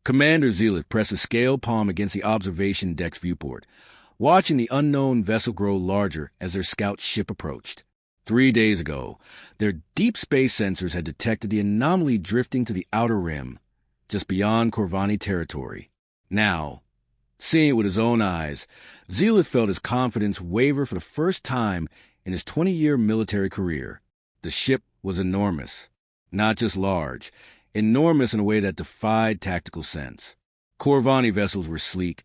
Commander Zealot pressed a scale palm against the observation deck's viewport, watching the unknown vessel grow larger as their scout ship approached. 3 days ago, their deep space sensors had detected the anomaly drifting to the outer rim, just beyond Corvani territory. Now, seeing it with his own eyes, Zealot felt his confidence waver for the first time in his 20-year military career. The ship was enormous. Not just large, enormous in a way that defied tactical sense. Corvani vessels were sleek,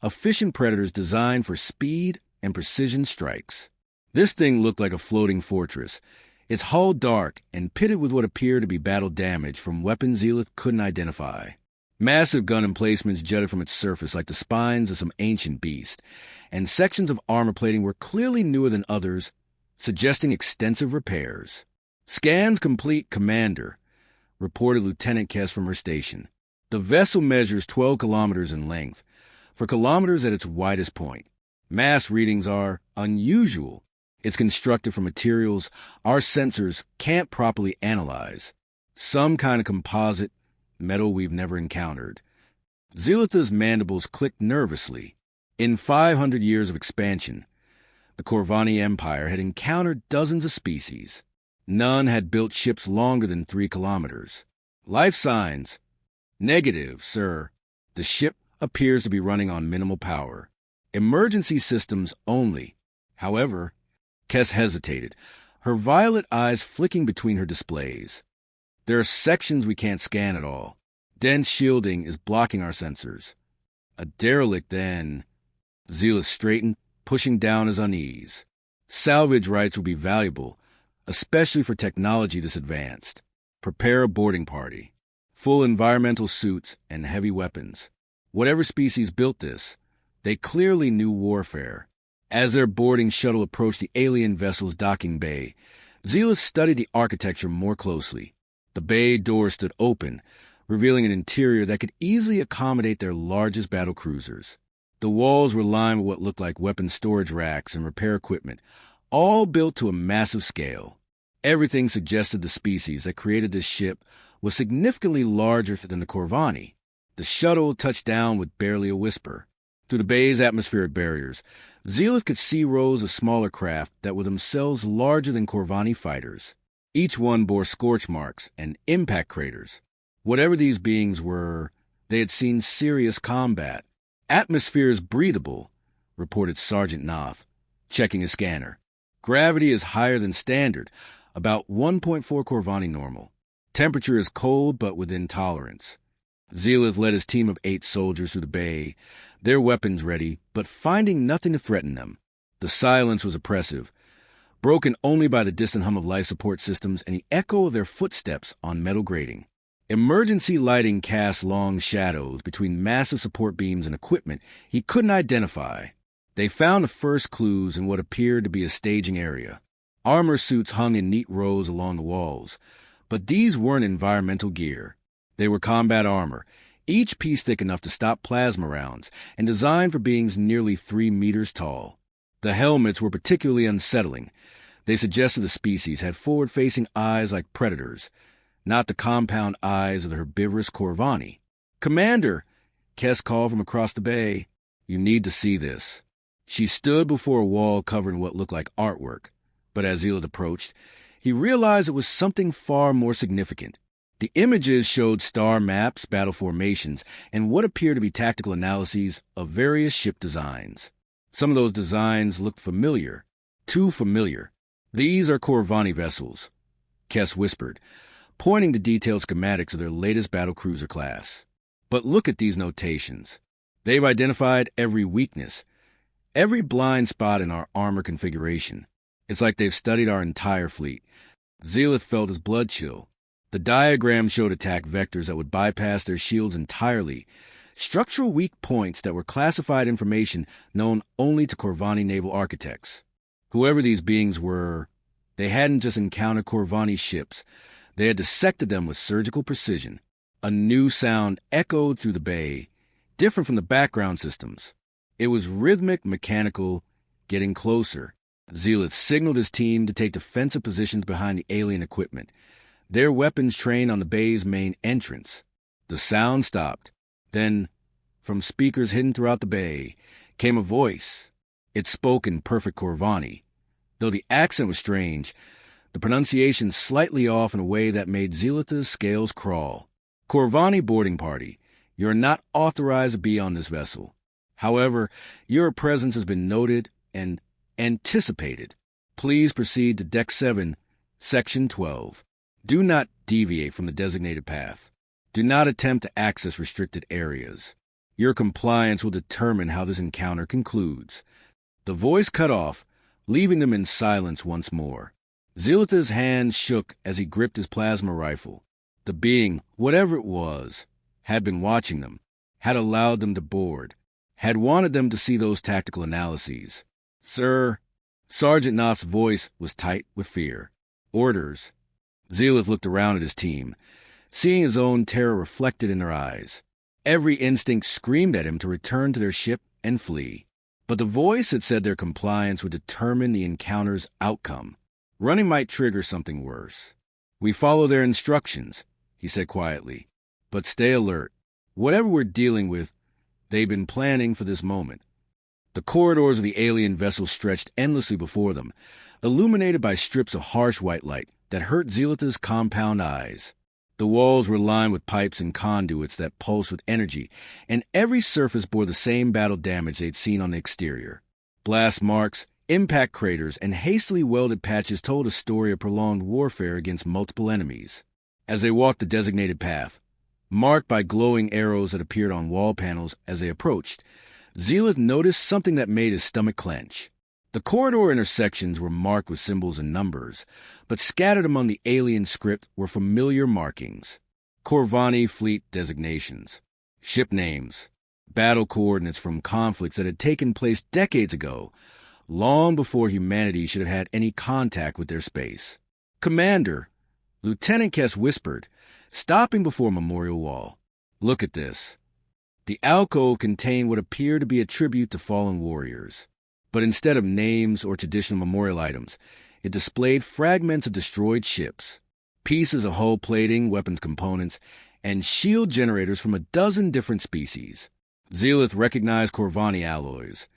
efficient predators designed for speed and precision strikes. This thing looked like a floating fortress, its hull dark and pitted with what appeared to be battle damage from weapons Zealot couldn't identify. Massive gun emplacements jutted from its surface like the spines of some ancient beast, and sections of armor plating were clearly newer than others, suggesting extensive repairs. "Scans complete, Commander," reported Lieutenant Kess from her station. "The vessel measures 12 kilometers in length, 4 kilometers at its widest point. Mass readings are unusual. It's constructed from materials our sensors can't properly analyze. Some kind of composite metal we've never encountered." Zealot's mandibles clicked nervously. In 500 years of expansion, the Corvani Empire had encountered dozens of species. None had built ships longer than 3 kilometers. "Life signs. Negative, sir. The ship appears to be running on minimal power. Emergency systems only." However, Kess hesitated, her violet eyes flicking between her displays. "There are sections we can't scan at all. Dense shielding is blocking our sensors." "A derelict, then." Zealot straightened, pushing down his unease. "Salvage rights will be valuable, especially for technology this advanced. Prepare a boarding party. Full environmental suits and heavy weapons. Whatever species built this, they clearly knew warfare." As their boarding shuttle approached the alien vessel's docking bay, Zealot studied the architecture more closely. The bay door stood open, revealing an interior that could easily accommodate their largest battle cruisers. The walls were lined with what looked like weapon storage racks and repair equipment, all built to a massive scale. Everything suggested the species that created this ship was significantly larger than the Corvani. The shuttle touched down with barely a whisper. Through the bay's atmospheric barriers, Zealot could see rows of smaller craft that were themselves larger than Corvani fighters. Each one bore scorch marks and impact craters. Whatever these beings were, they had seen serious combat. "Atmosphere is breathable," reported Sergeant Knopf, checking his scanner. "Gravity is higher than standard, about 1.4 Corvani normal. Temperature is cold but within tolerance." Zealot led his team of 8 soldiers through the bay, their weapons ready, but finding nothing to threaten them. The silence was oppressive, broken only by the distant hum of life support systems and the echo of their footsteps on metal grating. Emergency lighting cast long shadows between massive support beams and equipment he couldn't identify. They found the first clues in what appeared to be a staging area. Armor suits hung in neat rows along the walls, but these weren't environmental gear. They were combat armor, each piece thick enough to stop plasma rounds, and designed for beings nearly 3 meters tall. The helmets were particularly unsettling. They suggested the species had forward-facing eyes like predators, not the compound eyes of the herbivorous Corvani. "Commander," Kess called from across the bay, "you need to see this." She stood before a wall covered in what looked like artwork, but as Zealot approached, he realized it was something far more significant. The images showed star maps, battle formations, and what appeared to be tactical analyses of various ship designs. Some of those designs looked familiar, too familiar. "These are Corvani vessels," Kess whispered, pointing to detailed schematics of their latest battle cruiser class. "But look at these notations. They've identified every weakness, every blind spot in our armor configuration. It's like they've studied our entire fleet." Zealot felt his blood chill. The diagram showed attack vectors that would bypass their shields entirely, structural weak points that were classified information known only to Corvani naval architects. Whoever these beings were, they hadn't just encountered Corvani ships, they had dissected them with surgical precision. A new sound echoed through the bay, different from the background systems. It was rhythmic, mechanical, getting closer. Zealot signaled his team to take defensive positions behind the alien equipment, their weapons trained on the bay's main entrance. The sound stopped. Then, from speakers hidden throughout the bay, came a voice. It spoke in perfect Corvani. Though the accent was strange, the pronunciation slightly off in a way that made Zealotha's scales crawl. Corvani boarding party. You are not authorized to be on this vessel. However, your presence has been noted and anticipated. Please proceed to Deck 7, Section 12. Do not deviate from the designated path. Do not attempt to access restricted areas. Your compliance will determine how this encounter concludes. The voice cut off, leaving them in silence once more. Zealotha's hands shook as he gripped his plasma rifle. The being, whatever it was, had been watching them, had allowed them to board, had wanted them to see those tactical analyses. Sir, Sergeant Knopf's voice was tight with fear. Orders. Zealoth looked around at his team, seeing his own terror reflected in their eyes. Every instinct screamed at him to return to their ship and flee. But the voice had said their compliance would determine the encounter's outcome. Running might trigger something worse. We follow their instructions, he said quietly. But stay alert. Whatever we're dealing with, they've been planning for this moment. The corridors of the alien vessel stretched endlessly before them, illuminated by strips of harsh white light that hurt Zealotha's compound eyes. The walls were lined with pipes and conduits that pulsed with energy, and every surface bore the same battle damage they'd seen on the exterior. Blast marks, impact craters, and hastily welded patches told a story of prolonged warfare against multiple enemies. As they walked the designated path, marked by glowing arrows that appeared on wall panels as they approached, Zealoth noticed something that made his stomach clench. The corridor intersections were marked with symbols and numbers, but scattered among the alien script were familiar markings. Corvani fleet designations, ship names, battle coordinates from conflicts that had taken place decades ago, long before humanity should have had any contact with their space. Commander, Lieutenant Kess whispered, stopping before a memorial wall. Look at this. The alcove contained what appeared to be a tribute to fallen warriors. But instead of names or traditional memorial items, it displayed fragments of destroyed ships, pieces of hull plating, weapons components, and shield generators from a dozen different species. Zealoth recognized Corvani alloys,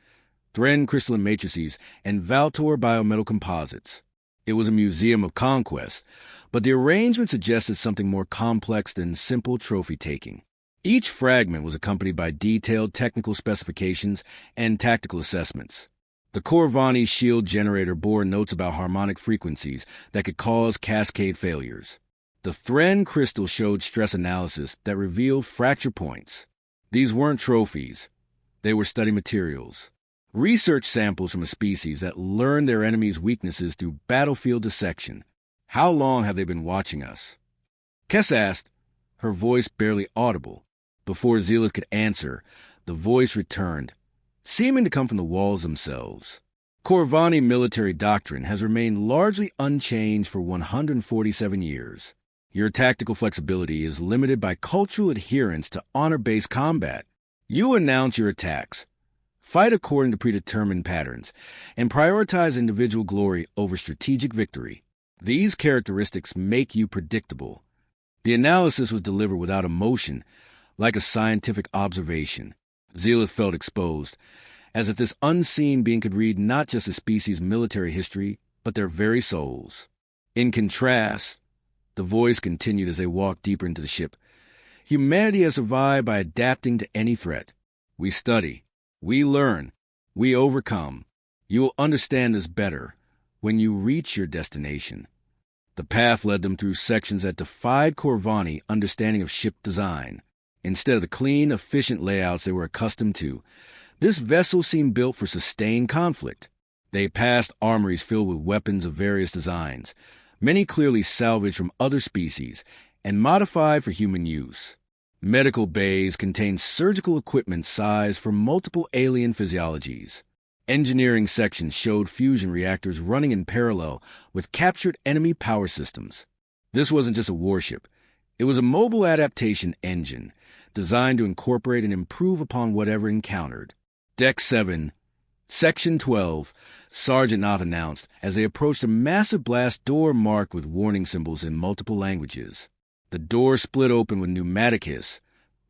Thren crystalline matrices, and Valtor biometal composites. It was a museum of conquest, but the arrangement suggested something more complex than simple trophy-taking. Each fragment was accompanied by detailed technical specifications and tactical assessments. The Corvani shield generator bore notes about harmonic frequencies that could cause cascade failures. The Thren crystal showed stress analysis that revealed fracture points. These weren't trophies. They were study materials. Research samples from a species that learned their enemy's weaknesses through battlefield dissection. How long have they been watching us? Kess asked, her voice barely audible. Before Zealoth could answer, the voice returned, seeming to come from the walls themselves. Corvani military doctrine has remained largely unchanged for 147 years. Your tactical flexibility is limited by cultural adherence to honor-based combat. You announce your attacks, fight according to predetermined patterns, and prioritize individual glory over strategic victory. These characteristics make you predictable. The analysis was delivered without emotion, like a scientific observation. Zealoth felt exposed, as if this unseen being could read not just a species' military history, but their very souls. In contrast, the voice continued as they walked deeper into the ship. Humanity has survived by adapting to any threat. We study, we learn, we overcome. You will understand this better when you reach your destination. The path led them through sections that defied Corvani understanding of ship design. Instead of the clean, efficient layouts they were accustomed to, this vessel seemed built for sustained conflict. They passed armories filled with weapons of various designs, many clearly salvaged from other species and modified for human use. Medical bays contained surgical equipment sized for multiple alien physiologies. Engineering sections showed fusion reactors running in parallel with captured enemy power systems. This wasn't just a warship. It was a mobile adaptation engine, designed to incorporate and improve upon whatever encountered. Deck 7, Section 12, Sergeant Knopf announced as they approached a massive blast door marked with warning symbols in multiple languages. The door split open with pneumatic hiss,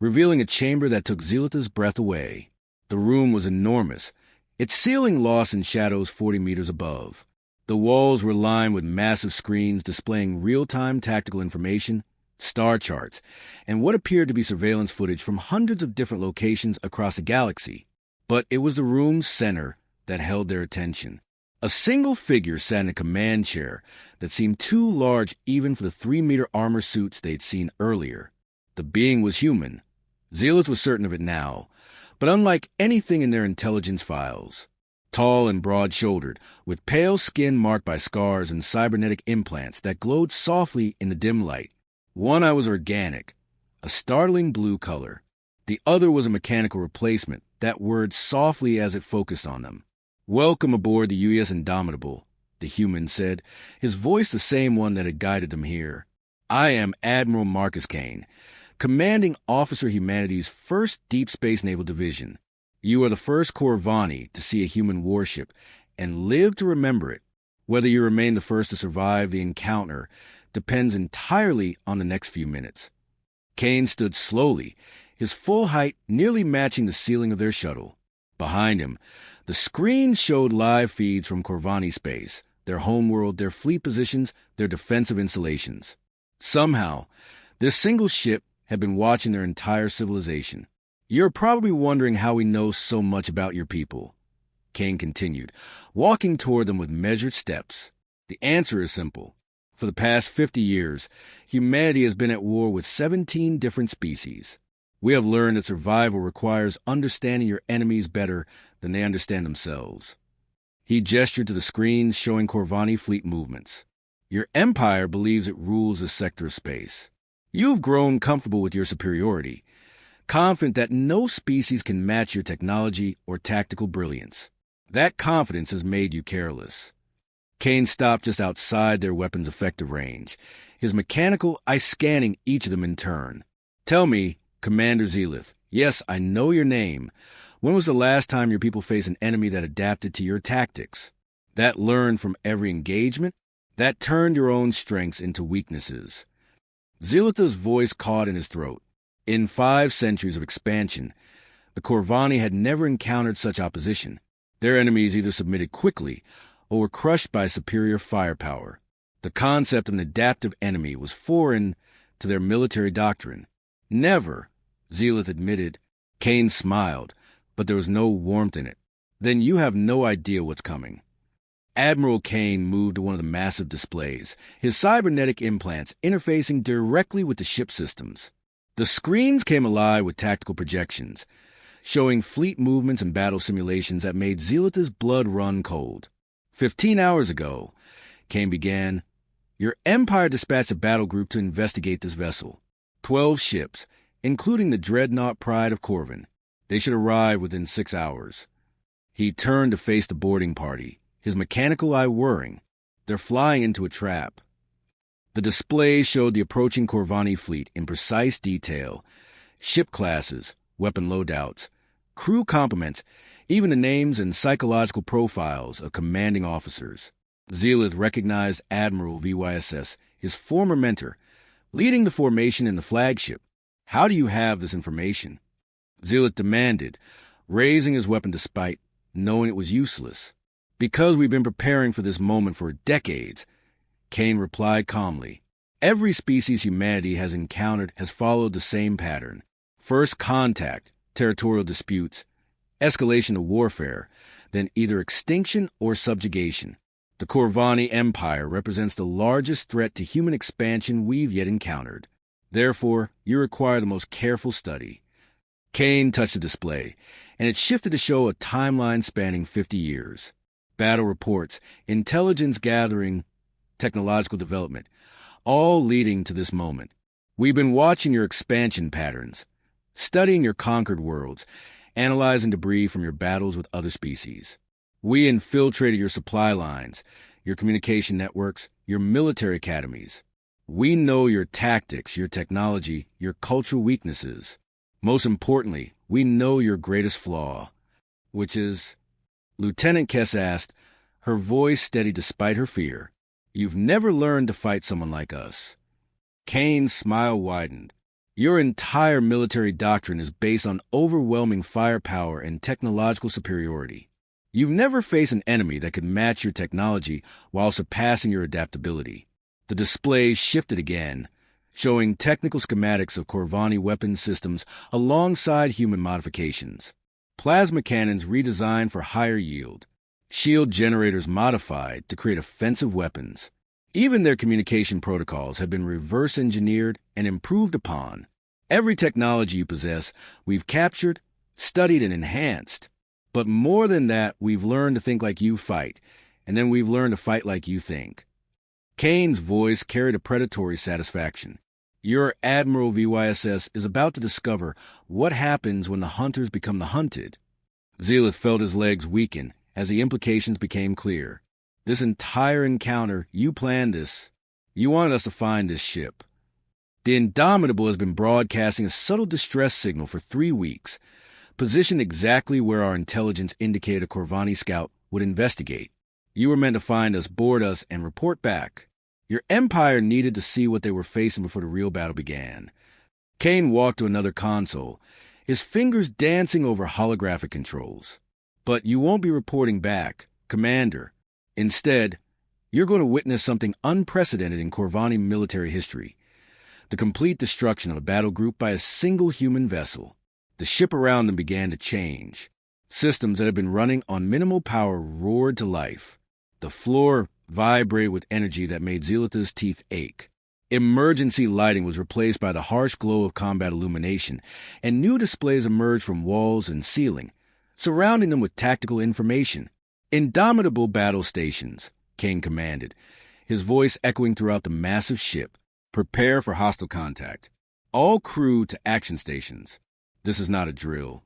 revealing a chamber that took Zealot's breath away. The room was enormous, its ceiling lost in shadows 40 meters above. The walls were lined with massive screens displaying real-time tactical information, star charts, and what appeared to be surveillance footage from hundreds of different locations across the galaxy. But it was the room's center that held their attention. A single figure sat in a command chair that seemed too large even for the 3-meter armor suits they'd seen earlier. The being was human. Zealot was certain of it now, but unlike anything in their intelligence files. Tall and broad-shouldered, with pale skin marked by scars and cybernetic implants that glowed softly in the dim light. One eye was organic, a startling blue color. The other was a mechanical replacement that whirred softly as it focused on them. "Welcome aboard the U.S. Indomitable," the human said, his voice the same one that had guided them here. "I am Admiral Marcus Kane, commanding officer Humanity's 1st Deep Space Naval Division. You are the first Corvani to see a human warship and live to remember it. Whether you remain the first to survive the encounter depends entirely on the next few minutes." Kane stood slowly, his full height nearly matching the ceiling of their shuttle. Behind him, the screen showed live feeds from Corvani space, their homeworld, their fleet positions, their defensive installations. Somehow, this single ship had been watching their entire civilization. "You're probably wondering how we know so much about your people," Kane continued, walking toward them with measured steps. "The answer is simple. For the past 50 years, humanity has been at war with 17 different species. We have learned that survival requires understanding your enemies better than they understand themselves." He gestured to the screens showing Corvani fleet movements. "Your empire believes it rules this sector of space. You've grown comfortable with your superiority, confident that no species can match your technology or tactical brilliance. That confidence has made you careless." Kane stopped just outside their weapon's effective range, his mechanical eye scanning each of them in turn. "Tell me, Commander Zealot, yes, I know your name. When was the last time your people faced an enemy that adapted to your tactics? That learned from every engagement? That turned your own strengths into weaknesses?" Zealot's voice caught in his throat. In 5 centuries of expansion, the Corvani had never encountered such opposition. Their enemies either submitted quickly or were crushed by superior firepower. The concept of an adaptive enemy was foreign to their military doctrine. "Never," Zealot admitted. Kane smiled, but there was no warmth in it. "Then you have no idea what's coming." Admiral Kane moved to one of the massive displays, his cybernetic implants interfacing directly with the ship systems. The screens came alive with tactical projections, showing fleet movements and battle simulations that made Zealot's blood run cold. 15 hours ago, Kane began, your Empire dispatched a battle group to investigate this vessel. 12 ships, including the dreadnought Pride of Corvin. They should arrive within 6 hours. He turned to face the boarding party, his mechanical eye whirring. They're flying into a trap. The display showed the approaching Corvani fleet in precise detail, ship classes, weapon loadouts, crew complements, even the names and psychological profiles of commanding officers. Zealot recognized Admiral VYSS, his former mentor, leading the formation in the flagship. "How do you have this information?" Zealot demanded, raising his weapon despite knowing it was useless. "Because we've been preparing for this moment for decades," Kane replied calmly. "Every species humanity has encountered has followed the same pattern. First contact, territorial disputes, escalation of warfare, then either extinction or subjugation. The Corvani Empire represents the largest threat to human expansion we've yet encountered. Therefore, you require the most careful study." Kane touched the display, and it shifted to show a timeline spanning 50 years. Battle reports, intelligence gathering, technological development, all leading to this moment. "We've been watching your expansion patterns, studying your conquered worlds, analyzing debris from your battles with other species. We infiltrated your supply lines, your communication networks, your military academies. We know your tactics, your technology, your cultural weaknesses. Most importantly, we know your greatest flaw, which is," Lieutenant Kess asked, her voice steady despite her fear, "you've never learned to fight someone like us." Kane's smile widened. Your entire military doctrine is based on overwhelming firepower and technological superiority. You've never faced an enemy that could match your technology while surpassing your adaptability. The display shifted again, showing technical schematics of Corvani weapon systems alongside human modifications. Plasma cannons redesigned for higher yield, shield generators modified to create offensive weapons. Even their communication protocols have been reverse-engineered and improved upon. Every technology you possess, we've captured, studied, and enhanced. But more than that, we've learned to think like you fight, and then we've learned to fight like you think. Kane's voice carried a predatory satisfaction. Your Admiral VYSS is about to discover what happens when the hunters become the hunted. Zealot felt his legs weaken as the implications became clear. This entire encounter, you planned this. You wanted us to find this ship. The Indomitable has been broadcasting a subtle distress signal for 3 weeks, positioned exactly where our intelligence indicated a Corvani scout would investigate. You were meant to find us, board us, and report back. Your empire needed to see what they were facing before the real battle began. Kane walked to another console, his fingers dancing over holographic controls. But you won't be reporting back, Commander. Instead, you're going to witness something unprecedented in Corvani military history. The complete destruction of a battle group by a single human vessel. The ship around them began to change. Systems that had been running on minimal power roared to life. The floor vibrated with energy that made Zealot's teeth ache. Emergency lighting was replaced by the harsh glow of combat illumination, and new displays emerged from walls and ceiling, surrounding them with tactical information. Indomitable battle stations, Kane commanded, his voice echoing throughout the massive ship. Prepare for hostile contact. All crew to action stations. This is not a drill.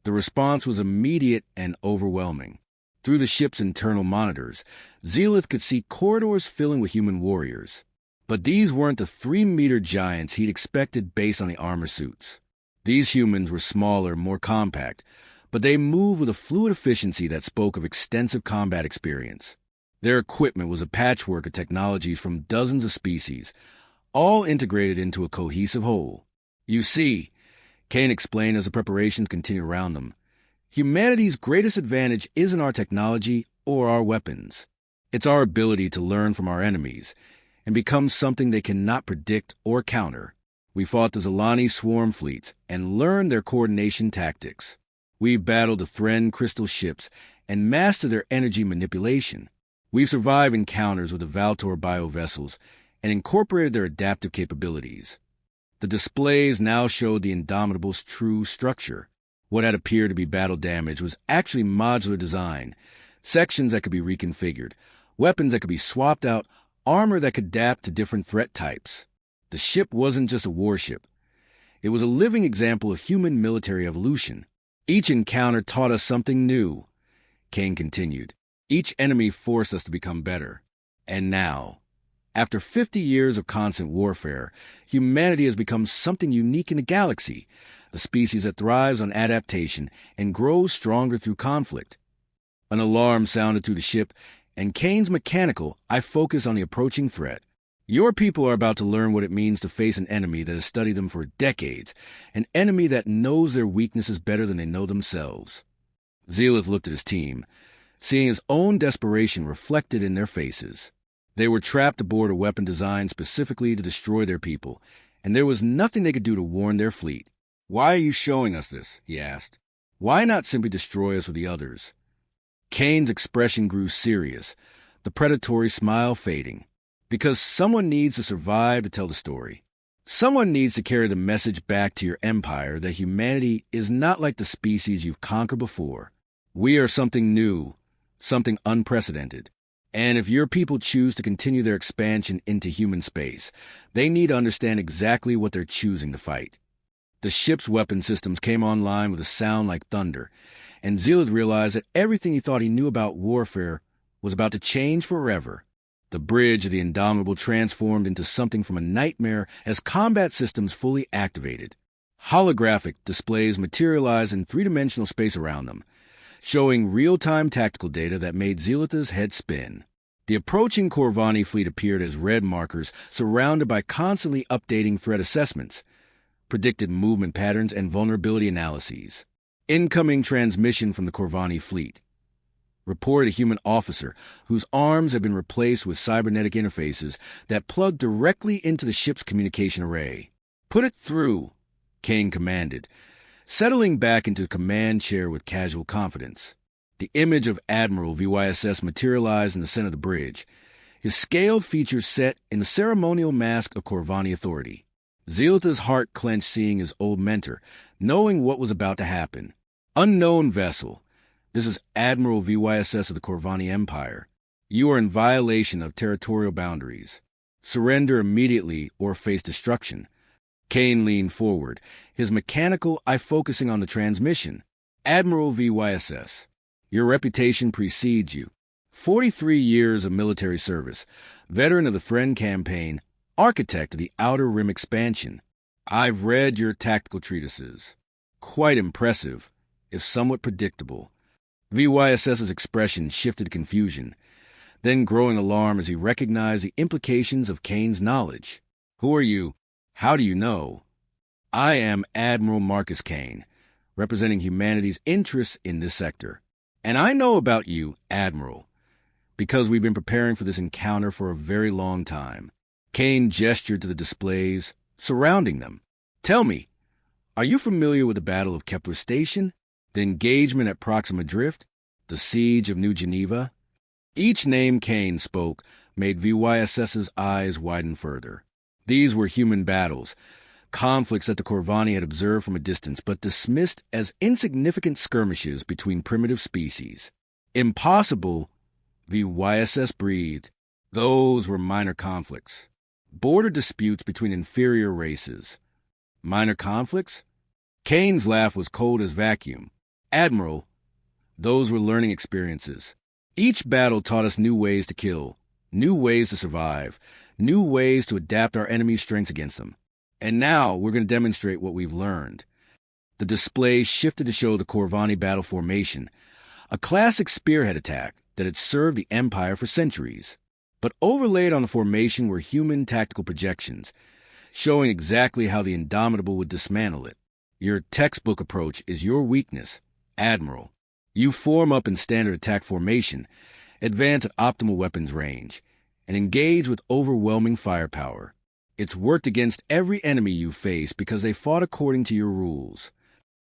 The response was immediate and overwhelming. Through the ship's internal monitors, Zealot could see corridors filling with human warriors. But these weren't the 3-meter giants he'd expected based on the armor suits. These humans were smaller, more compact, but they moved with a fluid efficiency that spoke of extensive combat experience. Their equipment was a patchwork of technologies from dozens of species, all integrated into a cohesive whole. You see, Kane explained as the preparations continued around them, humanity's greatest advantage isn't our technology or our weapons. It's our ability to learn from our enemies and become something they cannot predict or counter. We fought the Zilani swarm fleets and learned their coordination tactics. We've battled the Thren crystal ships and mastered their energy manipulation. We've survived encounters with the Valtor biovessels and incorporated their adaptive capabilities. The displays now showed the Indomitable's true structure. What had appeared to be battle damage was actually modular design, sections that could be reconfigured, weapons that could be swapped out, armor that could adapt to different threat types. The ship wasn't just a warship. It was a living example of human military evolution. Each encounter taught us something new, Kane continued. Each enemy forced us to become better. And now, after 50 years of constant warfare, humanity has become something unique in the galaxy, a species that thrives on adaptation and grows stronger through conflict. An alarm sounded through the ship, and Kane's mechanical eye focused on the approaching threat. Your people are about to learn what it means to face an enemy that has studied them for decades, an enemy that knows their weaknesses better than they know themselves. Zealot looked at his team, seeing his own desperation reflected in their faces. They were trapped aboard a weapon designed specifically to destroy their people, and there was nothing they could do to warn their fleet. "Why are you showing us this?" he asked. "Why not simply destroy us with the others?" Kane's expression grew serious, the predatory smile fading. "Because someone needs to survive to tell the story. Someone needs to carry the message back to your empire that humanity is not like the species you've conquered before. We are something new, something unprecedented. And if your people choose to continue their expansion into human space, they need to understand exactly what they're choosing to fight." The ship's weapon systems came online with a sound like thunder, and Zealot realized that everything he thought he knew about warfare was about to change forever. The bridge of the Indomitable transformed into something from a nightmare as combat systems fully activated. Holographic displays materialized in three-dimensional space around them, showing real-time tactical data that made Zealot's head spin. The approaching Corvani fleet appeared as red markers surrounded by constantly updating threat assessments. predicted movement patterns and vulnerability analyses. Incoming transmission from the Corvani fleet. Reported a human officer whose arms had been replaced with cybernetic interfaces that plugged directly into the ship's communication array. "Put it through," Kane commanded, settling back into the command chair with casual confidence. The image of Admiral VYSS materialized in the center of the bridge, his scaled features set in the ceremonial mask of Corvani authority. Zealot's heart clenched seeing his old mentor, knowing what was about to happen. "Unknown vessel. This is Admiral VYSS of the Corvani Empire. You are in violation of territorial boundaries. Surrender immediately or face destruction." Kane leaned forward, his mechanical eye focusing on the transmission. "Admiral VYSS, your reputation precedes you. 43 years of military service, veteran of the Friend Campaign, architect of the Outer Rim expansion. I've read your tactical treatises. Quite impressive, if somewhat predictable." VYSS's expression shifted to confusion, then growing alarm as he recognized the implications of Kane's knowledge. "Who are you? How do you know?" "I am Admiral Marcus Kane, representing humanity's interests in this sector. And I know about you, Admiral, because we've been preparing for this encounter for a very long time." Kane gestured to the displays surrounding them. "Tell me, are you familiar with the Battle of Kepler Station, the engagement at Proxima Drift, the Siege of New Geneva?" Each name Kane spoke made VYSS's eyes widen further. These were human battles, conflicts that the Corvani had observed from a distance but dismissed as insignificant skirmishes between primitive species. "Impossible," VYSS breathed. "Those were minor conflicts. Border disputes between inferior races." "Minor conflicts?" Kane's laugh was cold as vacuum. "Admiral, those were learning experiences. Each battle taught us new ways to kill, new ways to survive, new ways to adapt our enemy's strengths against them. And now we're going to demonstrate what we've learned." The display shifted to show the Corvani battle formation, a classic spearhead attack that had served the Empire for centuries. But overlaid on the formation were human tactical projections, showing exactly how the Indomitable would dismantle it. "Your textbook approach is your weakness, Admiral. You form up in standard attack formation, advance at optimal weapons range, and engage with overwhelming firepower. It's worked against every enemy you face because they fought according to your rules."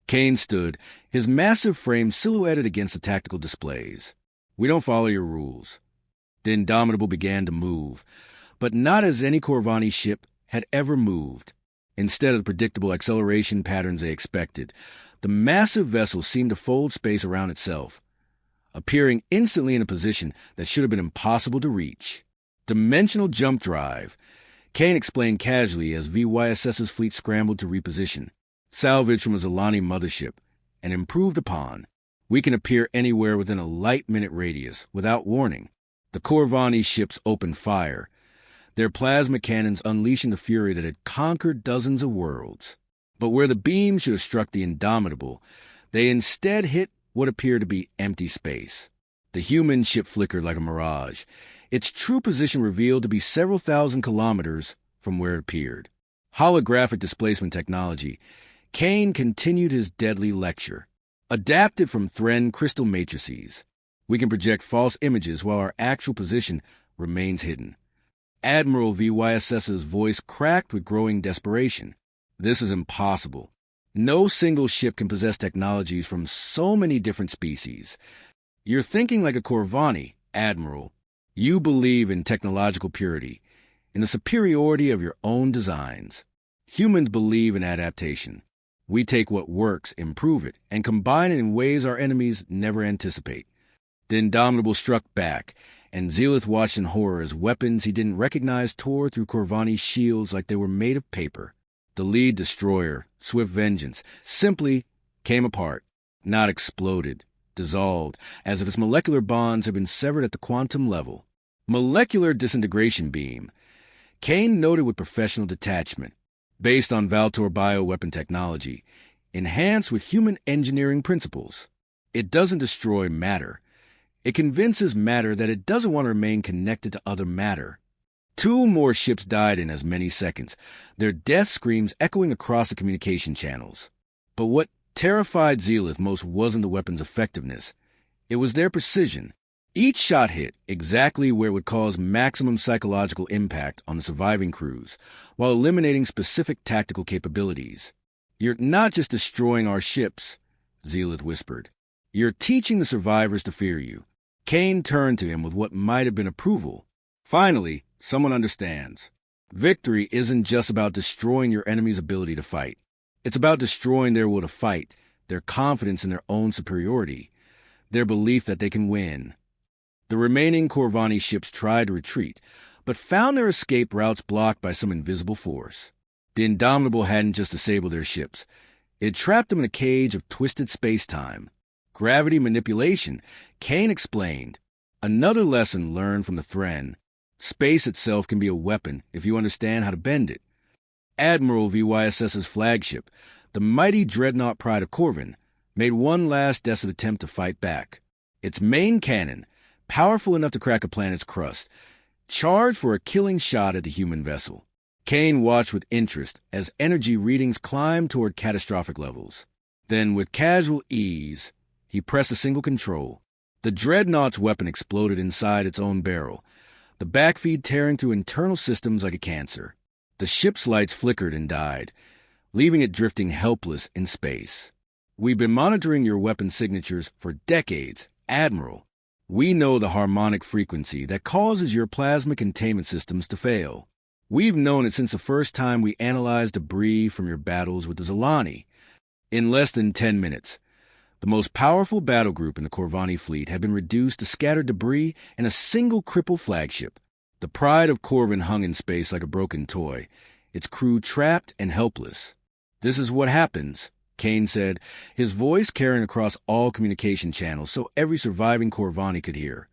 Kane stood, his massive frame silhouetted against the tactical displays. "We don't follow your rules." The Indomitable began to move, but not as any Corvani ship had ever moved. Instead of the predictable acceleration patterns they expected, the massive vessel seemed to fold space around itself, appearing instantly in a position that should have been impossible to reach. "Dimensional jump drive," Kane explained casually as VYSS's fleet scrambled to reposition. "Salvage from a Zolani mothership, and improved upon. We can appear anywhere within a light-minute radius, without warning." The Corvani ships opened fire, their plasma cannons unleashing the fury that had conquered dozens of worlds. But where the beam should have struck the Indomitable, they instead hit what appeared to be empty space. The human ship flickered like a mirage, its true position revealed to be several thousand kilometers from where it appeared. Holographic displacement technology, Kane continued his deadly lecture. "Adapted from Thren crystal matrices. We can project false images while our actual position remains hidden." Admiral VYSS's voice cracked with growing desperation. "This is impossible. No single ship can possess technologies from so many different species. You're thinking like a Corvani, Admiral. You believe in technological purity, in the superiority of your own designs. Humans believe in adaptation. We take what works, improve it, and combine it in ways our enemies never anticipate." The Indomitable struck back, and Zealoth watched in horror as weapons he didn't recognize tore through Corvani's shields like they were made of paper. The lead destroyer, Swift Vengeance, simply came apart, not exploded, dissolved, as if its molecular bonds had been severed at the quantum level. Molecular disintegration beam, Kane noted with professional detachment, based on Valtor bioweapon technology, enhanced with human engineering principles. It doesn't destroy matter. It convinces matter that it doesn't want to remain connected to other matter. Two more ships died in as many seconds, their death screams echoing across the communication channels. But what terrified Zealot most wasn't the weapon's effectiveness. It was their precision. Each shot hit exactly where it would cause maximum psychological impact on the surviving crews, while eliminating specific tactical capabilities. "You're not just destroying our ships," Zealot whispered. "You're teaching the survivors to fear you." Kane turned to him with what might have been approval. "Finally, someone understands. Victory isn't just about destroying your enemy's ability to fight. It's about destroying their will to fight, their confidence in their own superiority, their belief that they can win." The remaining Corvani ships tried to retreat, but found their escape routes blocked by some invisible force. The Indomitable hadn't just disabled their ships. It trapped them in a cage of twisted space-time. Gravity manipulation, Kane explained. Another lesson learned from the Thren. Space itself can be a weapon if you understand how to bend it. Admiral VYSS's flagship, the mighty dreadnought Pride of Corvin, made one last desperate attempt to fight back. Its main cannon, powerful enough to crack a planet's crust, charged for a killing shot at the human vessel. Kane watched with interest as energy readings climbed toward catastrophic levels. Then, with casual ease, he pressed a single control. The dreadnought's weapon exploded inside its own barrel, the backfeed tearing through internal systems like a cancer. The ship's lights flickered and died, leaving it drifting helpless in space. "We've been monitoring your weapon signatures for decades, Admiral. We know the harmonic frequency that causes your plasma containment systems to fail. We've known it since the first time we analyzed debris from your battles with the Zilani. In less than 10 minutes, the most powerful battle group in the Corvani fleet had been reduced to scattered debris and a single crippled flagship. The Pride of Corvin hung in space like a broken toy, its crew trapped and helpless. This is what happens," Kane said, his voice carrying across all communication channels so every surviving Corvani could hear.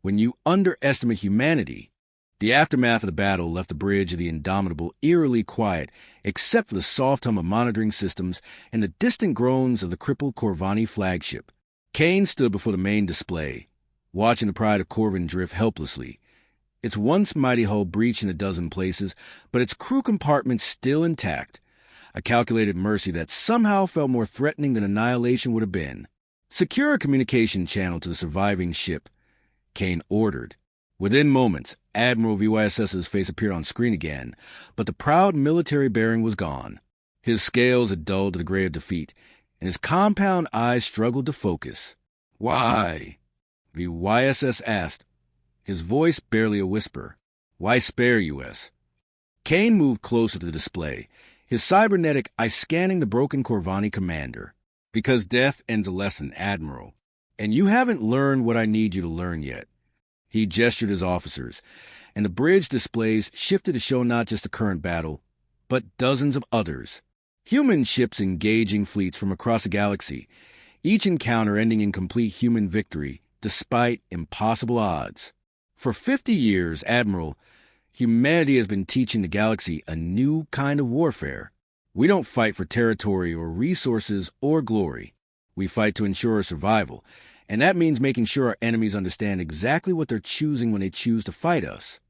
"When you underestimate humanity." The aftermath of the battle left the bridge of the Indomitable eerily quiet, except for the soft hum of monitoring systems and the distant groans of the crippled Corvani flagship. Kane stood before the main display, watching the Pride of Corvin drift helplessly. Its once mighty hull breached in a dozen places, but its crew compartments still intact. A calculated mercy that somehow felt more threatening than annihilation would have been. "Secure a communication channel to the surviving ship," Kane ordered. Within moments, Admiral VYSS's face appeared on screen again, but the proud military bearing was gone. His scales had dulled to the gray of defeat, and his compound eyes struggled to focus. "Why?" VYSS asked, his voice barely a whisper. "Why spare US?" Kane moved closer to the display, his cybernetic eye scanning the broken Corvani commander. "Because death ends a lesson, Admiral. And you haven't learned what I need you to learn yet." He gestured his officers, and the bridge displays shifted to show not just the current battle, but dozens of others. Human ships engaging fleets from across the galaxy, each encounter ending in complete human victory, despite impossible odds. For 50 years, Admiral, humanity has been teaching the galaxy a new kind of warfare. We don't fight for territory or resources or glory. We fight to ensure our survival, and that means making sure our enemies understand exactly what they're choosing when they choose to fight us.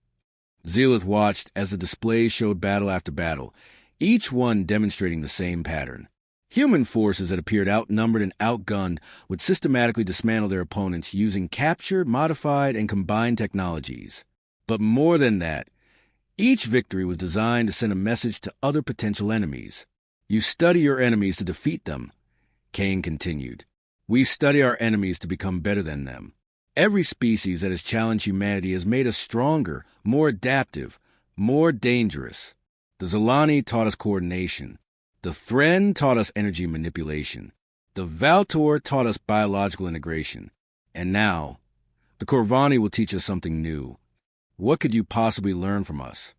Zealot watched as the displays showed battle after battle, each one demonstrating the same pattern. Human forces that appeared outnumbered and outgunned would systematically dismantle their opponents using captured, modified, and combined technologies. But more than that, each victory was designed to send a message to other potential enemies. "You study your enemies to defeat them," Kane continued. "We study our enemies to become better than them. Every species that has challenged humanity has made us stronger, more adaptive, more dangerous. The Zilani taught us coordination. The Thren taught us energy manipulation. The Valtor taught us biological integration. And now, the Corvani will teach us something new. What could you possibly learn from us?"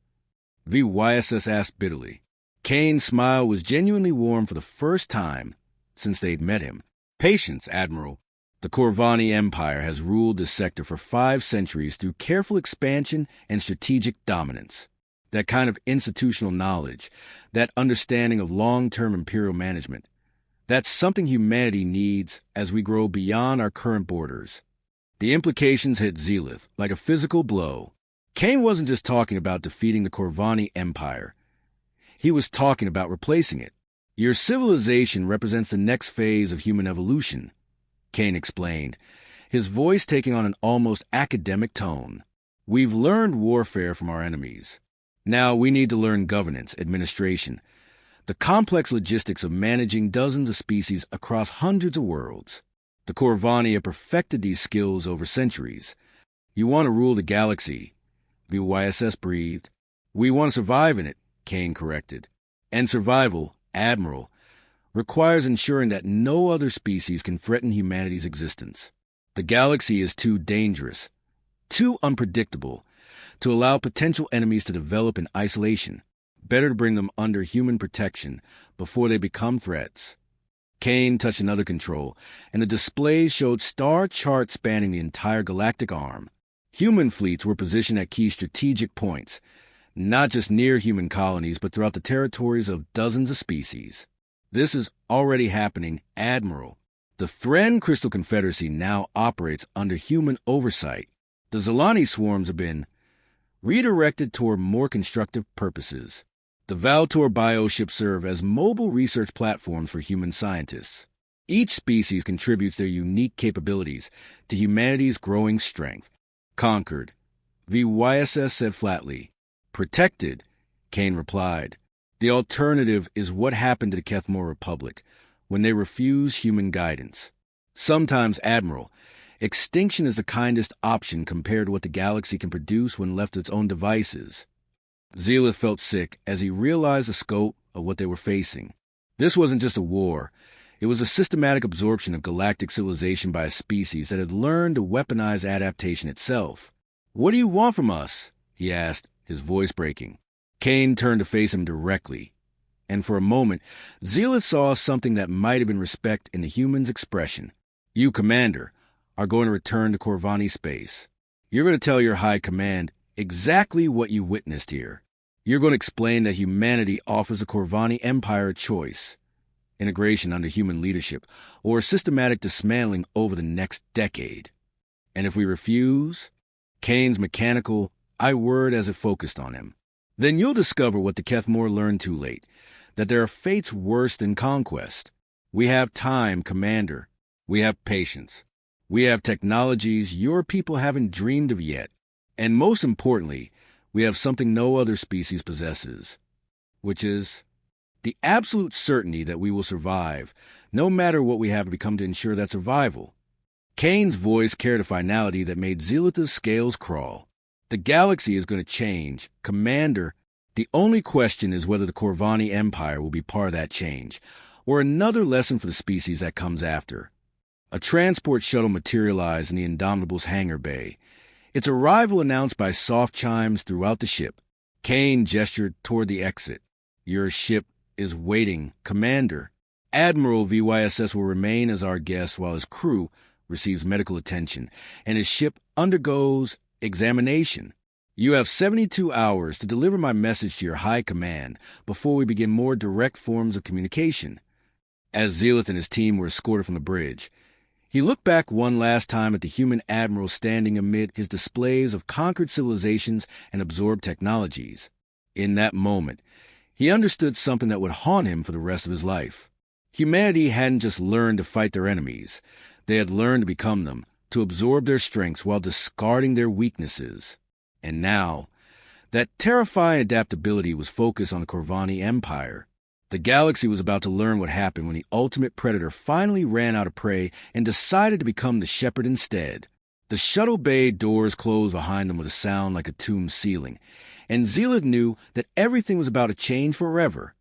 VYSS asked bitterly. Kane's smile was genuinely warm for the first time since they'd met him. "Patience, Admiral. The Corvani Empire has ruled this sector for 5 centuries through careful expansion and strategic dominance. That kind of institutional knowledge, that understanding of long-term imperial management, that's something humanity needs as we grow beyond our current borders." The implications hit Zealot like a physical blow. Kane wasn't just talking about defeating the Corvani Empire. He was talking about replacing it. Your civilization represents the next phase of human evolution, Kane explained, his voice taking on an almost academic tone. We've learned warfare from our enemies. Now we need to learn governance, administration, the complex logistics of managing dozens of species across hundreds of worlds. The Corvani have perfected these skills over centuries. You want to rule the galaxy, VYSS breathed. We want to survive in it, Kane corrected. And survival, Admiral, requires ensuring that no other species can threaten humanity's existence. The galaxy is too dangerous, too unpredictable, to allow potential enemies to develop in isolation. Better to bring them under human protection before they become threats. Kane touched another control, and the displays showed star charts spanning the entire galactic arm. Human fleets were positioned at key strategic points, not just near human colonies, but throughout the territories of dozens of species. This is already happening, Admiral. The Thren Crystal Confederacy now operates under human oversight. The Zilani swarms have been redirected toward more constructive purposes. The Valtor bioships serve as mobile research platforms for human scientists. Each species contributes their unique capabilities to humanity's growing strength. Conquered, VYSS said flatly. Protected, Kane replied. The alternative is what happened to the Kethmore Republic when they refuse human guidance. Sometimes, Admiral, extinction is the kindest option compared to what the galaxy can produce when left to its own devices. Zealot felt sick as he realized the scope of what they were facing. This wasn't just a war. It was a systematic absorption of galactic civilization by a species that had learned to weaponize adaptation itself. What do you want from us? He asked, his voice breaking. Kane turned to face him directly, and for a moment, Zealot saw something that might have been respect in the human's expression. You, Commander, are going to return to Corvani space. You're going to tell your High Command exactly what you witnessed here. You're going to explain that humanity offers the Corvani Empire a choice: integration under human leadership, or systematic dismantling over the next decade. And if we refuse, Kane's mechanical I word as it focused on him, then you'll discover what the Kethmore learned too late, that there are fates worse than conquest. We have time, Commander. We have patience. We have technologies your people haven't dreamed of yet. And most importantly, we have something no other species possesses, which is the absolute certainty that we will survive, no matter what we have to become to ensure that survival. Kane's voice carried a finality that made Zealot's scales crawl. The galaxy is going to change, Commander. The only question is whether the Corvani Empire will be part of that change, or another lesson for the species that comes after. A transport shuttle materialized in the Indomitable's hangar bay, its arrival announced by soft chimes throughout the ship. Kane gestured toward the exit. Your ship is waiting, Commander. Admiral VYSS will remain as our guest while his crew receives medical attention, and his ship undergoes examination. You have 72 hours to deliver my message to your High Command before we begin more direct forms of communication. As Zealot and his team were escorted from the bridge, he looked back one last time at the human admiral standing amid his displays of conquered civilizations and absorbed technologies. In that moment, he understood something that would haunt him for the rest of his life. Humanity hadn't just learned to fight their enemies. They had learned to become them, to absorb their strengths while discarding their weaknesses. And now, that terrifying adaptability was focused on the Corvani Empire. The galaxy was about to learn what happened when the ultimate predator finally ran out of prey and decided to become the shepherd instead. The shuttle bay doors closed behind them with a sound like a tomb ceiling, and Zealot knew that everything was about to change forever.